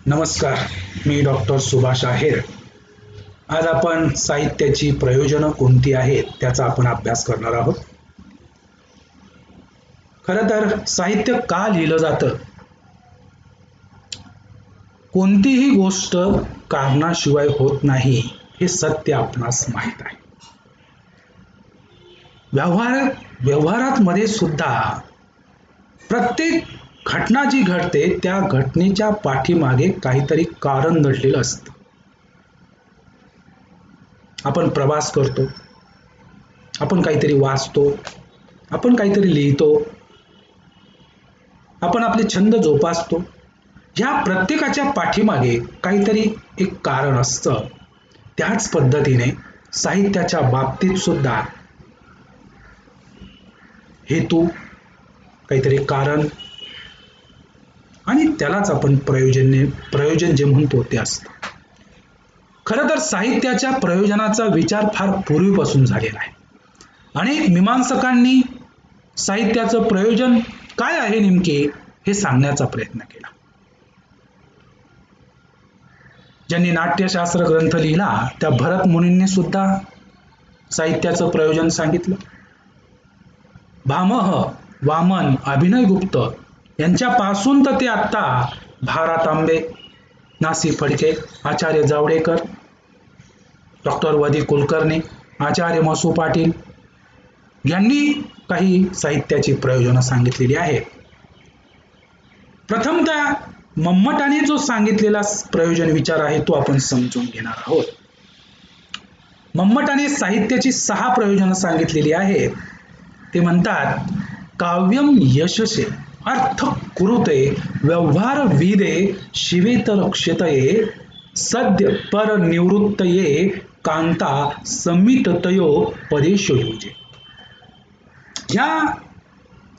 नमस्कार, मी डॉक्टर सुभाष आहेर. आज आपण साहित्याची प्रयोजनं कोणती आहेत त्याचा आपण अभ्यास करणार आहोत. खरं तर साहित्य का लिहिलं जातं? कोणतीही गोष्ट कारणाशिवाय होत नाही हे सत्य आपणास माहीत आहे. व्यवहारात मध्ये सुद्धा प्रत्येक घटना जी घडते त्या घटनेच्या पाठीमागे काहीतरी कारण दडलेलं असतं. आपण प्रवास करतो, आपण काहीतरी वाचतो, आपण काहीतरी लिहितो, आपण आपले छंद जोपासतो. ह्या प्रत्येकाच्या पाठीमागे काहीतरी एक कारण असतं. त्याच पद्धतीने साहित्याच्या बाबतीत सुद्धा हेतू, काहीतरी कारण आणि त्यालाच आपण प्रयोजन जे म्हणतो ते असतं. खरं तर साहित्याच्या प्रयोजनाचा विचार फार पूर्वीपासून झालेला आहे. अनेक मीमांसकांनी साहित्याचं प्रयोजन काय आहे नेमके हे सांगण्याचा प्रयत्न केला. ज्यांनी नाट्यशास्त्र ग्रंथ लिहिला त्या भरत मुनींनी सुद्धा साहित्याचं प्रयोजन सांगितलं. भामह, वामन, अभिनय गुप्त यांच्यापासून तर ते आत्ता भा. तांबे, ना. फडके, आचार्य जावडेकर, डॉक्टर वदी कुलकर्णी, आचार्य मसू पाटील यांनी काही साहित्याची प्रयोजनं सांगितलेली आहेत. प्रथमतः मम्मटाने जो सांगितलेला प्रयोजन विचार आहे तो आपण समजून घेणार आहोत. मम्मटाने साहित्याची 6 प्रयोजनं सांगितलेली आहेत. ते म्हणतात, काव्यम यशसे अर्थ कुरुते व्यवहार विदे शिवेतर क्षितये सद्य पर निवृत्तये कांता संमिततयो पदेशो युजे. या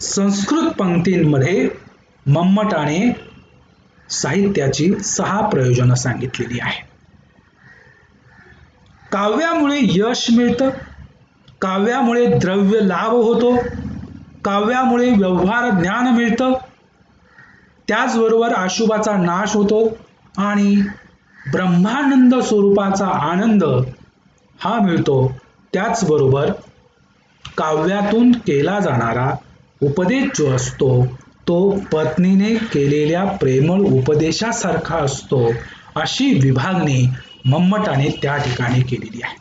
संस्कृत पंक्तींमध्ये मम्मटाने साहित्याची 6 प्रयोजनं सांगितलेली आहेत. काव्यामुळे यश मिळतं, काव्यामुळे द्रव्य लाभ होतो, काव्यामुळे व्यवहार ज्ञान मिळतं, त्याचबरोबर अशुभाचा नाश होतो आणि ब्रह्मानंद स्वरूपाचा आनंद हा मिळतो. त्याचबरोबर काव्यातून केला जाणारा उपदेश जो असतो तो पत्नीने केलेल्या प्रेमळ उपदेशासारखा असतो. अशी विभागणी मम्मटाने त्या ठिकाणी केलेली आहे.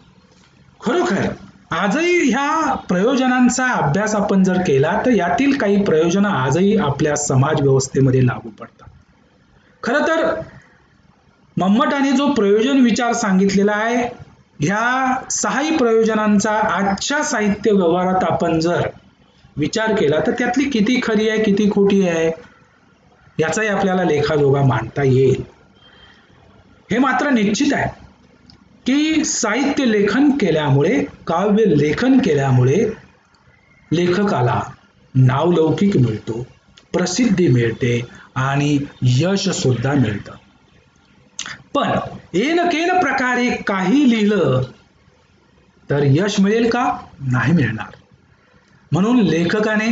खरोखर आजही ह्या प्रयोजनांचा अभ्यास आपण जर केला तर यातील काही प्रयोजन आजही आपल्या समाज व्यवस्थेमध्ये लागू पडतात. खरं तर मम्मटाने जो प्रयोजन विचार सांगितलेला आहे, ह्या 6 प्रयोजनांचा आजच्या साहित्य व्यवहारात आपण जर विचार केला तर त्यातली किती खरी आहे, किती खोटी आहे याचाही आपल्याला लेखाजोखा मांडता येईल. हे मात्र निश्चित आहे की साहित्य लेखन केल्यामुळे, काव्य लेखन केल्यामुळे लेखकाला नावलौकिक मिळतो, प्रसिद्धी मिळते आणि यश सुद्धा मिळतं. पण एन प्रकारे काही लिहिलं तर यश मिळेल का? नाही मिळणार. म्हणून लेखकाने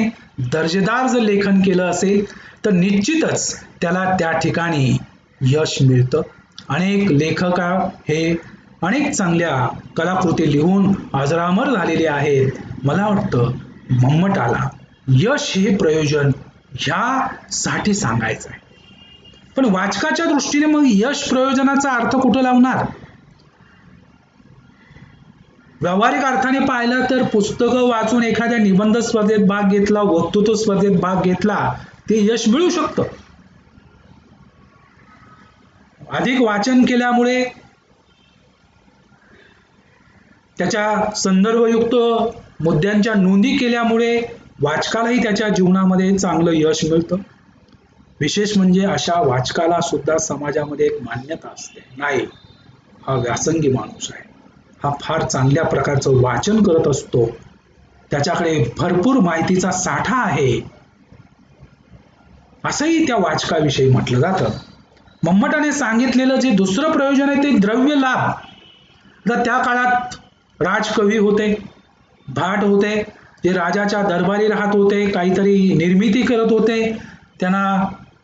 दर्जेदार जर लेखन केलं असेल तर निश्चितच त्याला त्या ठिकाणी यश मिळतं. अनेक लेखक हे अनेक चांगल्या कलाकृती लिहून अजरामर झालेले आहेत. मला वाटतं मम्मटाला यश हे प्रयोजन ह्यासाठी सांगायचं आहे. पण वाचकाच्या दृष्टीने मग यश प्रयोजनाचा अर्थ कुठं लावणार? व्यावहारिक अर्थाने पाहिलं तर पुस्तकं वाचून एखाद्या निबंध स्पर्धेत भाग घेतला, वक्तृत्व स्पर्धेत भाग घेतला, ते यश मिळू शकतं. अधिक वाचन केल्यामुळे, त्याच्या संदर्भयुक्त मुद्द्यांच्या नोंदी केल्यामुळे वाचकालाही त्याच्या जीवनामध्ये चांगलं यश मिळतं. विशेष म्हणजे अशा वाचकाला सुद्धा समाजामध्ये एक मान्यता असते, नाही हा व्यासंगी माणूस आहे, हा फार चांगल्या प्रकारचं वाचन करत असतो, त्याच्याकडे भरपूर माहितीचा साठा आहे, असंही त्या वाचकाविषयी म्हटलं जातं. मम्मटाने सांगितलेलं जे दुसरं प्रयोजन आहे ते द्रव्य लाभ. तर त्या काळात राजकवी होते, भाट होते, जे राजाच्या दरबारी राहत होते, काहीतरी निर्मिती करत होते, त्यांना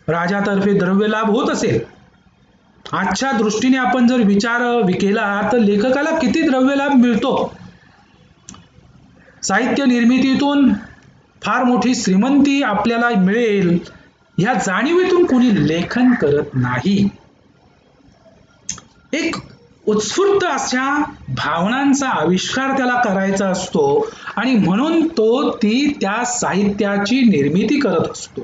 राजातर्फे द्रव्य लाभ होत असेल. आजच्या दृष्टीने आपण जर विचार केला तर लेखकाला किती द्रव्यलाभ मिळतो. साहित्य निर्मितीतून फार मोठी श्रीमंती आपल्याला मिळेल या जाणीवेतून कोणी लेखन करत नाही. एक उत्स्फूर्त अशा भावनांचा आविष्कार त्याला करायचा असतो आणि म्हणून तो त्या साहित्याची निर्मिती करत असतो.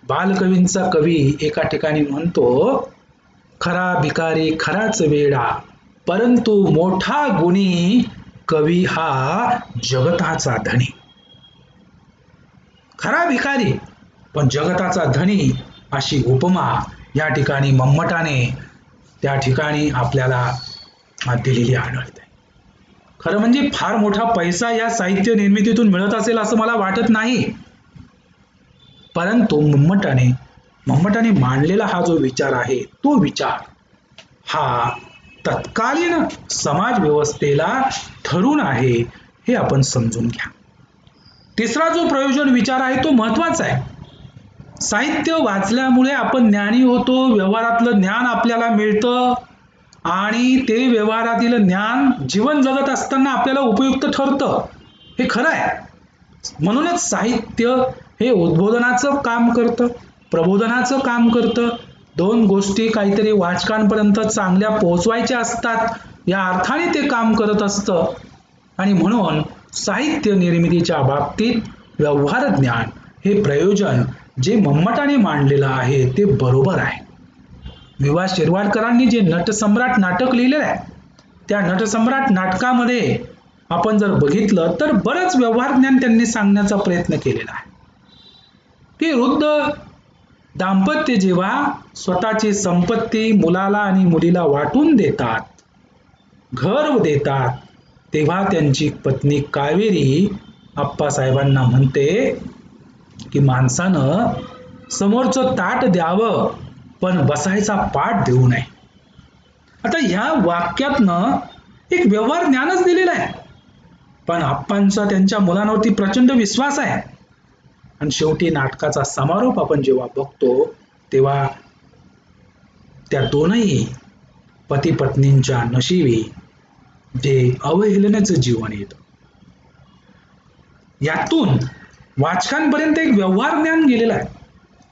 बालकवींचा कवी एका ठिकाणी म्हणतो, खरा भिकारी खराच वेडा, परंतु मोठा गुणी कवी हा जगताचा धनी. खरा भिकारी पण जगताचा धनी अशी उपमा या ठिकाणी मम्मटाने त्या ठिकाणी आपल्याला दिलेली आढळते. खरं म्हणजे फार मोठा पैसा या साहित्य निर्मितीतून मिळत असेल असं मला वाटत नाही. परंतु मम्मटाने मांडलेला हा जो विचार आहे तो विचार हा तत्कालीन समाज व्यवस्थेला ठरून आहे हे आपण समजून घ्या. तिसरा जो प्रयोजन विचार आहे तो महत्वाचा आहे. साहित्य वाचल्यामुळे आपण ज्ञानी होतो, व्यवहारातलं ज्ञान आपल्याला मिळतं आणि ते व्यवहारातील ज्ञान जीवन जगत असताना आपल्याला उपयुक्त ठरतं, हे खरं आहे. म्हणूनच साहित्य हे उद्बोधनाचं काम करतं, प्रबोधनाचं काम करतं. दोन गोष्टी काहीतरी वाचकांपर्यंत चांगल्या पोहोचवायच्या असतात या अर्थाने ते काम करत असतं. आणि म्हणून साहित्य निर्मितीच्या बाबतीत व्यवहार ज्ञान हे प्रयोजन जे मम्मटाने मांडलेलं आहे ते बरोबर आहे. वि. वा. शिरवाडकरांनी जे नटसम्राट नाटक लिहिलेलं आहे त्या नटसम्राट नाटकामध्ये आपण जर बघितलं तर बरंच व्यवहार ज्ञान त्यांनी सांगण्याचा प्रयत्न केलेला आहे. की वृद्ध दाम्पत्य जेव्हा स्वतःची संपत्ती मुलाला आणि मुलीला वाटून देतात, घर देतात, तेव्हा त्यांची पत्नी कावेरी आप्पासाहेबांना म्हणते की माणसानं समोरचं ताट द्यावं पण बसायचा पाठ देऊ नये. आता ह्या वाक्यातनं एक व्यवहार ज्ञानच दिलेलं आहे. पण आप्पांचा त्यांच्या मुलांवरती प्रचंड विश्वास आहे. आणि शेवटी नाटकाचा समारोप आपण जेव्हा बघतो तेव्हा त्या दोनही पती पत्नींच्या नशिबी जे अवहेलनेचं जीवन येतं. यातून वाचकांपर्यंत एक व्यवहार ज्ञान गेलेला आहे.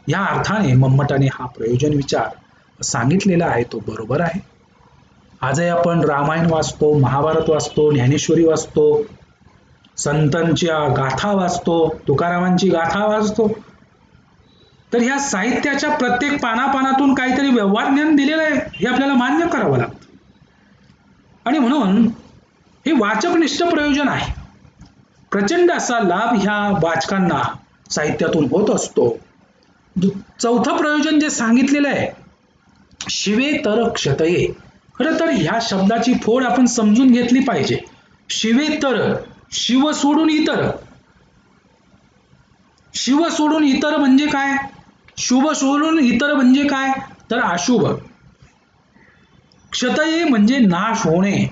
या अर्थाने मम्मटाने हा प्रयोजन विचार सांगितलेला आहे तो बरोबर आहे. आजही आपण रामायण वाचतो, महाभारत वाचतो, ज्ञानेश्वरी वाचतो, संतांच्या गाथा वाचतो, तुकारामांची गाथा वाचतो. तर ह्या साहित्याच्या प्रत्येक पानापानातून काहीतरी व्यवहार ज्ञान दिलेलं आहे हे आपल्याला मान्य करावं लागतं. आणि म्हणून हे वाचकनिष्ठ प्रयोजन आहे. प्रचंड असा लाभ ह्या वाचकांना साहित्यातून होत असतो. चौथं प्रयोजन जे सांगितलेलं आहे शिवे तर क्षतये. खरं तर ह्या शब्दाची फोड आपण समजून घेतली पाहिजे. शिवे तर, शिव सोडून इतर. शिव सोडून इतर म्हणजे काय? शुभ सोडून इतर म्हणजे काय? तर अशुभ. क्षतये म्हणजे नाश होणे.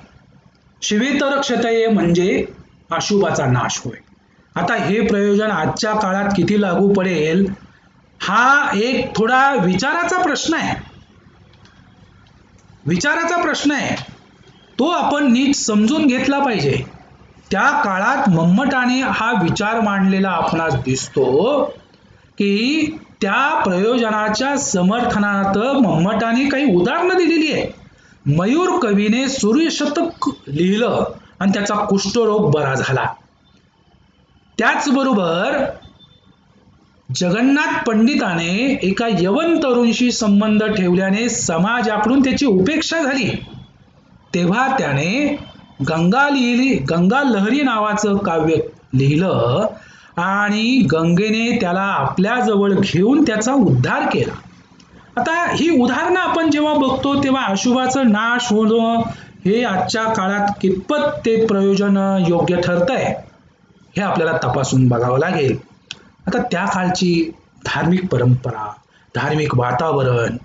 शिवेतर क्षतये म्हणजे अशुभाचा नाश होय. आता हे प्रयोजन आजच्या काळात किती लागू पडेल हा एक थोडा विचाराचा प्रश्न आहे. विचाराचा प्रश्न आहे तो आपण नीट समजून घेतला पाहिजे. त्या काळात मम्मटाने हा विचार मांडलेला आपणास दिसतो की त्या प्रयोजनाच्या समर्थनार्थ मम्मटाने काही उदाहरणं दिलेली आहे. मयूर कवीने सूर्यशतक लिहिलं आणि त्याचा कुष्ठरोग बरा झाला. त्याचबरोबर जगन्नाथ पंडिताने एका यवन तरुणशी संबंध ठेवल्याने समाजाकडून त्याची उपेक्षा झाली. तेव्हा त्याने गंगा लहरी नावाचं काव्य लिहिलं आणि गंगेने त्याला आपल्या जवळ घेऊन त्याचा उद्धार केला. आता ही उदाहरणं आपण जेव्हा बघतो तेव्हा अशुभाचं नाश होणं हे आजच्या काळात कितपत ते प्रयोजन योग्य ठरतंय हे आपल्याला तपासून बघावं लागेल. आता त्या काळची धार्मिक परंपरा, धार्मिक वातावरण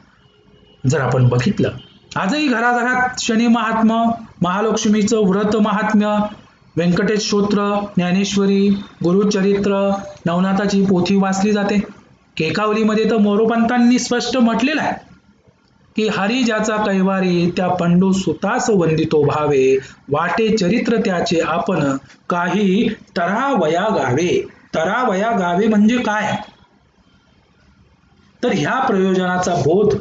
जर आपण बघितलं, आजही घराघरात शनी महात्म्य, महालक्ष्मीचं व्रत महात्म्य, व्यंकटेश स्तोत्र, ज्ञानेश्वरी, गुरुचरित्र, नवनाथाची पोथी वाचली जाते. केकावलीमध्ये तर मोरोपंतांनी स्पष्ट म्हटलेलं आहे की हरी ज्याचा कैवारी त्या पंडू सुतास वंदितो भावे, वाटे चरित्र त्याचे आपण काही तरावया गावे. तरावया गावे म्हणजे काय? तर ह्या प्रयोजनाचा बोध,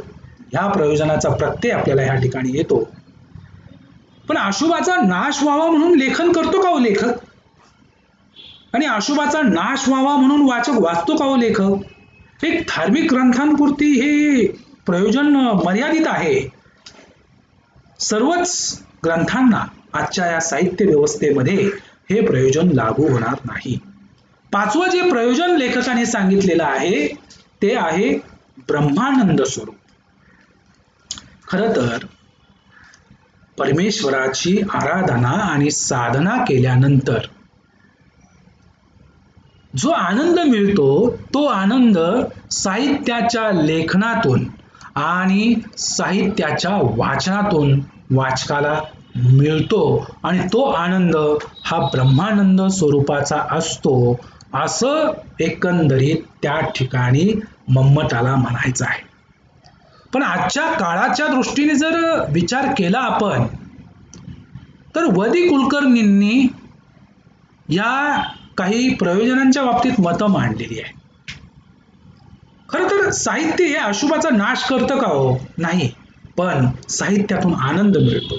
ह्या प्रयोजनाचा प्रत्यय आपल्याला ह्या ठिकाणी येतो. पण अशुभाचा नाश व्हावा म्हणून लेखन करतो का हो लेखक? आणि अशुभाचा नाश व्हावा म्हणून वाचक वाचतो का हो लेखक? एक धार्मिक ग्रंथांपुरती हे प्रयोजन मर्यादित आहे. सर्वच ग्रंथांना आजच्या या साहित्य व्यवस्थेमध्ये हे प्रयोजन लागू होणार नाही. पाचवं जे प्रयोजन लेखकाने सांगितलेलं आहे ते आहे ब्रह्मानंद स्वरूप. खरं तर परमेश्वराची आराधना आणि साधना केल्यानंतर जो आनंद मिळतो तो आनंद साहित्याच्या लेखनातून आणि साहित्याच्या वाचनातून वाचकाला मिळतो आणि तो आनंद हा ब्रह्मानंद स्वरूपाचा असतो, असं एकंदरीत त्या ठिकाणी मम्मटाला म्हणायचं आहे. पण आजच्या काळाच्या दृष्टीने जर विचार केला आपण तर वदी कुलकर्णींनी या काही प्रयोजनांच्या बाबतीत मतं मांडलेली आहे. खरं तर साहित्य हे अशुभाचा नाश करतं का हो? नाही, पण साहित्यातून आनंद मिळतो.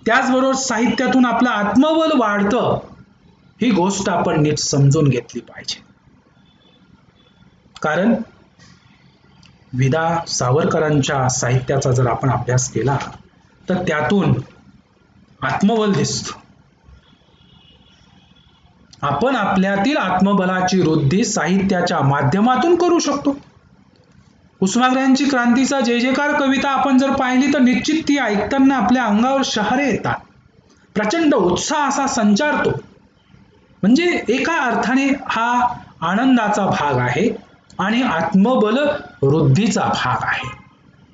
त्याचबरोबर साहित्यातून आपलं आत्मबल वाढतं. ही गोष्ट आपण नीट समजून घेतली पाहिजे. कारण विदा सावरकरांच्या साहित्याचा जर आपण अभ्यास केला तर त्यातून आत्मबल दिसतं. आपण आपल्यातील आत्मबलाची वृद्धी साहित्याच्या माध्यमातून करू शकतो. कुसुमाग्रजांची क्रांतीचा जय जयकार कविता आपण जर पाहिली तर निश्चित ती ऐकताना आपल्या अंगावर शहारे येतात. प्रचंड उत्साह असा संचारतो. म्हणजे एका अर्थाने हा आनंदाचा भाग आहे आणि आत्मबल वृद्धीचा भाग आहे.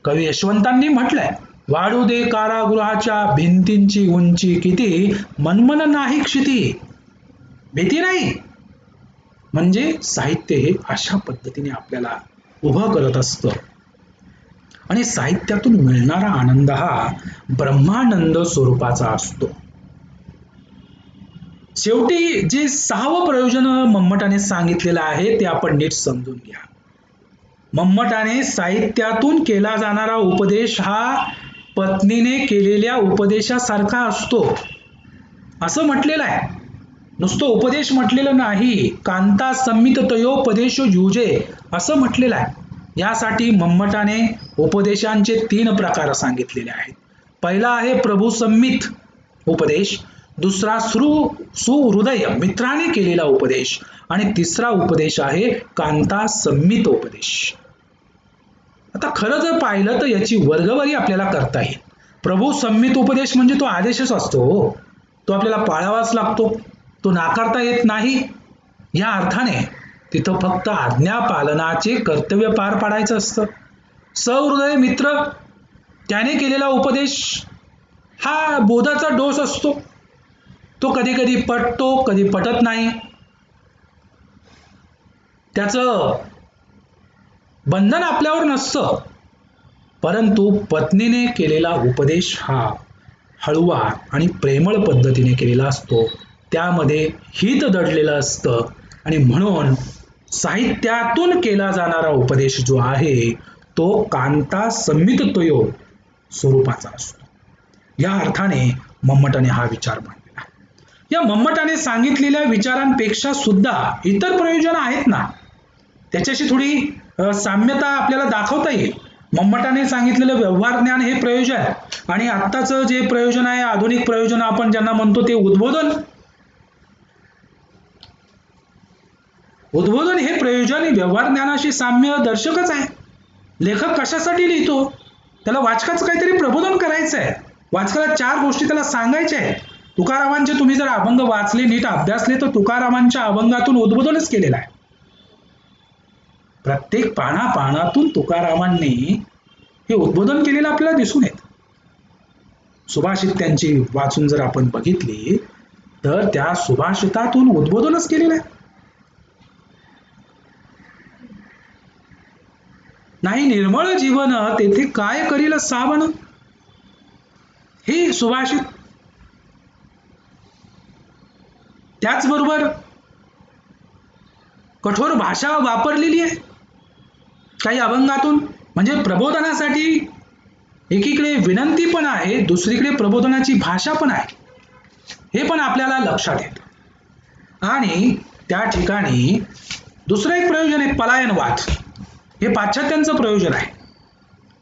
कवी यशवंतांनी म्हटलंय, वाढू दे कारागृहाच्या भिंतींची उंची किती, मनमन नाही क्षिती. भीती नाही. म्हणजे साहित्य हे अशा पद्धतीने आपल्याला उभं करत असतं आणि साहित्यातून मिळणारा आनंद हा ब्रह्मानंद स्वरूपाचा असतो. शेवटी जे 6वं प्रयोजन मम्मटाने सांगितलेलं आहे ते आपण नीट समजून घ्या. मम्मटाने साहित्यातून केला जाणारा उपदेश हा पत्नीने केलेल्या उपदेशासारखा असतो असं म्हटलेलं आहे. नुसतं उपदेश म्हटलेलं नाही, कांता संमिततयोपदेश युजे असं म्हटलेलं आहे. यासाठी मम्मटाने उपदेशांचे 3 प्रकार सांगितलेले आहेत. पहिला आहे प्रभू संमित उपदेश, दुसरा सुहृदय मित्राने केलेला उपदेश आणि तिसरा उपदेश आहे कांता संमित उपदेश. आता खरं जर पाहिलं तर याची वर्गवारी आपल्याला करता येईल. प्रभू संमित उपदेश म्हणजे तो आदेशच असतो, तो आपल्याला पाळावाच लागतो, तो नाकारता येत नाही. या अर्थाने तिथं फक्त आज्ञा पालनाचे कर्तव्य पार पाडायचं असतं. सहृदय मित्र त्याने केलेला उपदेश हा बोधाचा डोस असतो, तो कधी कधी पटतो कधी पटत नाही. त्याचं बंधन आपल्यावर नसतं, परंतु पत्नीने केलेला उपदेश हा हळवा आणि प्रेमळ पद्धतीने केलेला असतो, त्यामध्ये हित दडलेलं असतं आणि म्हणून साहित्यातून केला जाणारा उपदेश जो आहे तो कांता संमिततयो स्वरूपाचा असतो. या अर्थाने मम्मटाने हा विचार मांडला. या मम्मटाने सांगितलेल्या विचारांपेक्षा सुद्धा इतर प्रयोजन आहेत ना, त्याच्याशी थोडी साम्यता आपल्याला दाखवता येईल. मम्मटाने सांगितलेलं व्यवहार ज्ञान हे प्रयोजन आणि आत्ताचं जे प्रयोजन आहे आधुनिक प्रयोजन आपण ज्यांना म्हणतो ते उद्बोधन. उद्बोधन हे प्रयोजन व्यवहार ज्ञानाशी साम्य दर्शकच आहे. लेखक कशासाठी लिहितो? त्याला वाचकाचं काहीतरी प्रबोधन करायचं आहे. वाचकाला 4 गोष्टी त्याला सांगायच्या आहेत. तुकारामांचे तुम्ही जर अभंग वाचले, नीट अभ्यासले तर तुकारामांच्या अभंगातून उद्बोधनच केलेलं आहे. प्रत्येक पानापानातून तुकारामांनी हे उद्बोधन केलेलं आपल्याला दिसून येतं. सुभाषित त्यांची वाचून जर आपण बघितली तर त्या सुभाषितातून उद्बोधनच केलेलं आहे. नाही निर्मळ जीवन तेथे काय करील सावन. हे सुभाषित. त्याचबरोबर कठोर भाषा वापरलेली आहे काही अभंगातून. म्हणजे प्रबोधनासाठी एकीकडे विनंती पण आहे, दुसरीकडे प्रबोधनाची भाषा पण आहे, हे पण आपल्याला लक्षात येतं. आणि त्या ठिकाणी दुसरं एक प्रयोजन आहे पलायनवाद. हे पाश्चात्यांचं प्रयोजन आहे.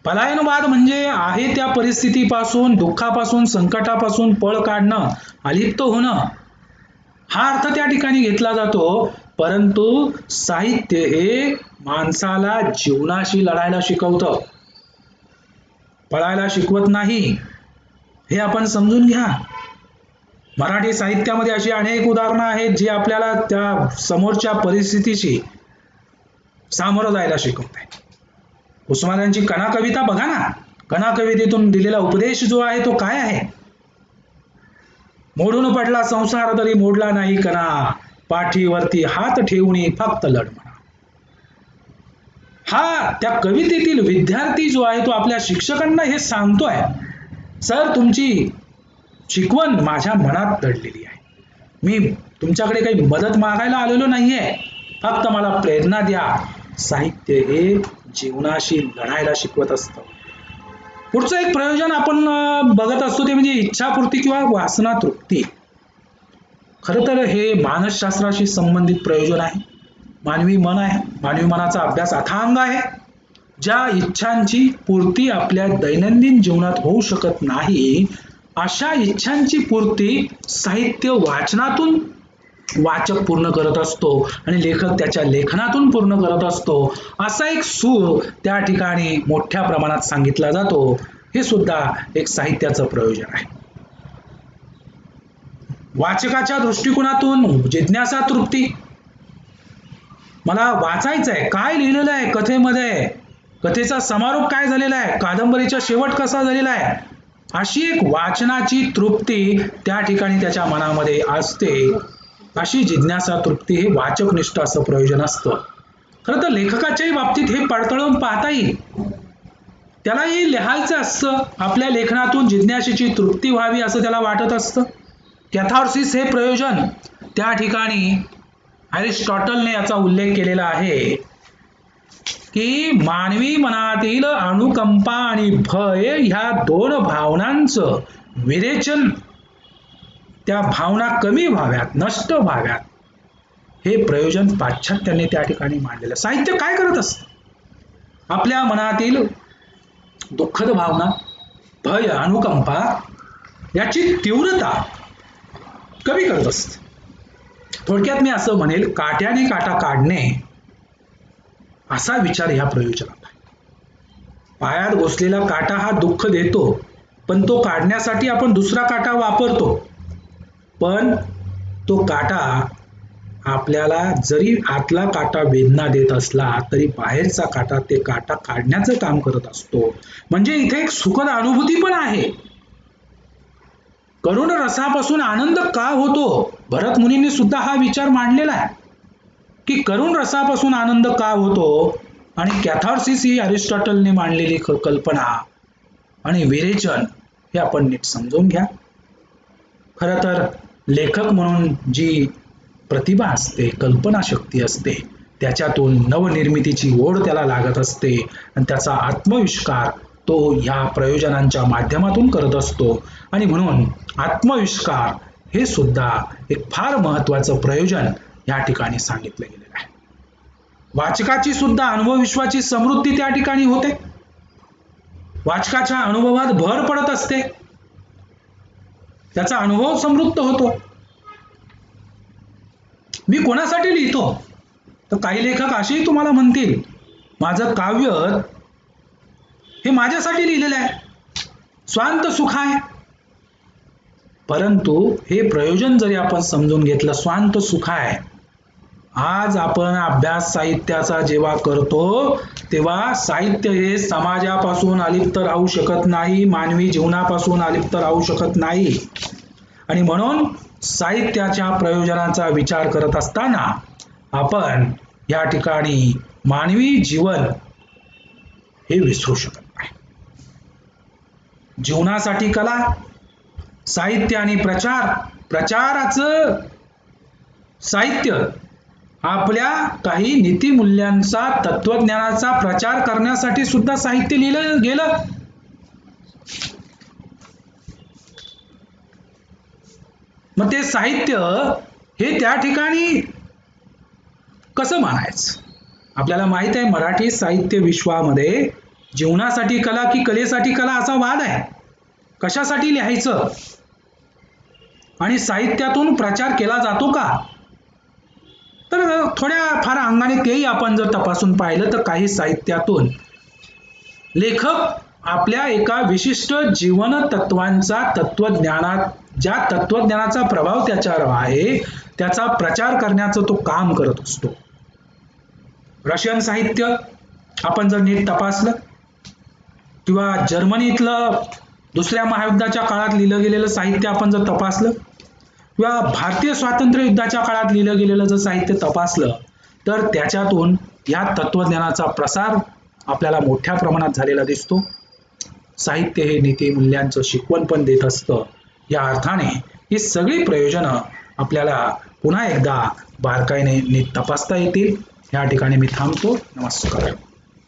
पलायनवाद म्हणजे आहे त्या परिस्थितीपासून, दुःखापासून, संकटापासून पळ काढणं, अलिप्त होणं, हा अर्थ त्या ठिकाणी घेतला जातो. परंतु साहित्य हे माणसाला जीवनाशी लढायला शिकवतं, पळायला शिकवत नाही. हे आपण समजून घ्या. मराठी साहित्यामध्ये अशी अनेक उदाहरणं आहेत जी आपल्याला त्या समोरच्या परिस्थितीशी सामोरं जायला शिकवत आहे. उस्मानांची कणा कविता बघा ना. कणा कवितेतून दिलेला उपदेश जो आहे तो काय आहे? मोडून पडला संसार तरी मोडला नाही कणा, पाठीवरती हात ठेवून फक्त लढ म्हणा. हा त्या कवितेतील विद्यार्थी जो आहे तो आपल्या शिक्षकांना हे सांगतोय, सर तुमची शिकवण माझ्या मनात दडलेली आहे, मी तुमच्याकडे काही मदत मागायला आलेलो नाहीये, फक्त मला प्रेरणा द्या. साहित्य हे जीवनाशी लढायला शिकवत असतं. पुढचं एक प्रयोजन आपण बघत असतो ते म्हणजे इच्छापूर्ती किंवा वासना तृप्ती. खरं तर हे मानसशास्त्राशी संबंधित प्रयोजन आहे. मानवी मन आहे, मानवी मनाचा अभ्यास अथांग आहे. ज्या इच्छांची पूर्ती आपल्या दैनंदिन जीवनात होऊ शकत नाही, अशा इच्छांची पूर्ती साहित्य वाचनातून वाचक पूर्ण करत असतो आणि लेखक त्याच्या लेखनातून पूर्ण करत असतो. असा एक सूर त्या ठिकाणी मोठ्या प्रमाणात सांगितला जातो. हे सुद्धा एक साहित्याचं प्रयोजन आहे. वाचकाच्या दृष्टिकोनातून जिज्ञासा तृप्ती. मला वाचायचंय, काय लिहिलेलं आहे कथेमध्ये, कथेचा समारोप काय झालेला आहे, कादंबरीचा शेवट कसा झालेला आहे, अशी एक वाचनाची तृप्ती त्या ठिकाणी त्याच्या मनामध्ये असते. अशी जिज्ञासा तृप्ती हे वाचकनिष्ठ असं प्रयोजन असतं. खरं तर लेखकाच्याही बाबतीत हे पडताळून पाहता येईल. त्यालाही लिहायचं असतं, आपल्या लेखनातून जिज्ञासेची तृप्ती व्हावी असं त्याला वाटत असतं. कॅथार्सिस हे प्रयोजन त्या ठिकाणी अरिस्टॉटलने याचा उल्लेख केलेला आहे की मानवी मनातील अनुकंपा आणि भय ह्या दोन भावनांचं विरेचन, त्या भावना कमी व्हाव्यात, नष्ट व्हाव्यात, हे प्रयोजन पाश्चात्यांनी त्या ठिकाणी मांडलेलं. साहित्य काय करत असतं? आपल्या मनातील दुःखद भावना, भय, अनुकंपा याची तीव्रता कमी करत असत. थोडक्यात मी असं म्हणेल, काट्याने काटा काढणे असा विचार ह्या प्रयोजनात आहे. पायात घुसलेला काटा हा दुःख देतो, पण तो काढण्यासाठी आपण दुसरा काटा वापरतो. पण तो काटा आपल्याला जरी आतला काटा वेदना देत असला तरी बाहेरचा काटा ते काटा काढण्याचं काम करत असतो. म्हणजे इथे एक सुखद अनुभूती पण आहे. करुण रसापासून आनंद का होतो? भरत मुनींनी सुद्धा हा विचार मांडलेला आहे की करुण रसापासून आनंद का होतो, आणि कॅथार्सिस ही अरिस्टॉटलने मांडलेली कल्पना आणि विरेचन हे आपण नीट समजून घ्या. खरं तर लेखक म्हणून जी प्रतिभा असते, कल्पना शक्ती असते, त्याच्यातून नवनिर्मितीची ओढ त्याला लागत असते आणि त्याचा आत्मविष्कार तो ह्या प्रयोजनांच्या माध्यमातून करत असतो. आणि म्हणून आत्मविष्कार हे सुद्धा एक फार महत्वाचं प्रयोजन या ठिकाणी सांगितलं गेलेलं आहे. वाचकाची सुद्धा अनुभवविश्वाची समृद्धी त्या ठिकाणी होते. वाचकाच्या अनुभवात भर पडत असते, त्याचा अनुभव समृद्ध होतो. मी कोणासाठी लिहितो? तर काही लेखक असेही तुम्हाला म्हणतील, माझं काव्य हे माझ्यासाठी लिहिलेलं आहे, स्वांत सुख आहे. परंतु हे प्रयोजन जरी आपण समजून घेतलं, स्वांत सुख आहे. आज आपण अभ्यास साहित्याचा जेव्हा करतो तेव्हा साहित्य हे समाजापासून अलिप्त राहू शकत नाही, मानवी जीवनापासून अलिप्त राहू शकत नाही. आणि म्हणून साहित्याच्या प्रयोजनाचा विचार करत असताना आपण या ठिकाणी मानवी जीवन हे विसरू शकत नाही. जीवनासाठी कला, साहित्य आणि प्रचाराचं साहित्य आपल्या काही नीतिमूल्यांचा, तत्वज्ञानाचा प्रचार करण्यासाठी सुद्धा साहित्य लिहिलं गेलं. मग ते साहित्य हे त्या ठिकाणी कसं मानायचं? आपल्याला माहित आहे मराठी साहित्य विश्वामध्ये जीवनासाठी कला की कलेसाठी कला असा वाद आहे. कशासाठी लिहायचं आणि साहित्यातून प्रचार केला जातो का? तर थोड्या फार अंगाने तेही आपण जर तपासून पाहिलं तर काही साहित्यातून लेखक आपल्या एका विशिष्ट जीवन तत्वांचा, ज्या तत्वज्ञानाचा प्रभाव त्याच्यावर आहे त्याचा प्रचार करण्याचं तो काम करत असतो. रशियन साहित्य आपण जर नीट तपासलं किंवा जर्मनीतलं दुसऱ्या महायुद्धाच्या काळात लिहिलं गेलेलं साहित्य आपण जर तपासलं किंवा भारतीय स्वातंत्र्य युद्धाच्या काळात लिहिलं गेलेलं जर साहित्य तपासलं तर त्याच्यातून या तत्वज्ञानाचा प्रसार आपल्याला मोठ्या प्रमाणात झालेला दिसतो. साहित्य हे नीतिमूल्यांचं शिकवण पण देत असतं. या अर्थाने ही सगळी प्रयोजनं आपल्याला पुन्हा एकदा बारकाईने नीट तपासता येतील. या ठिकाणी मी थांबतो. नमस्कार.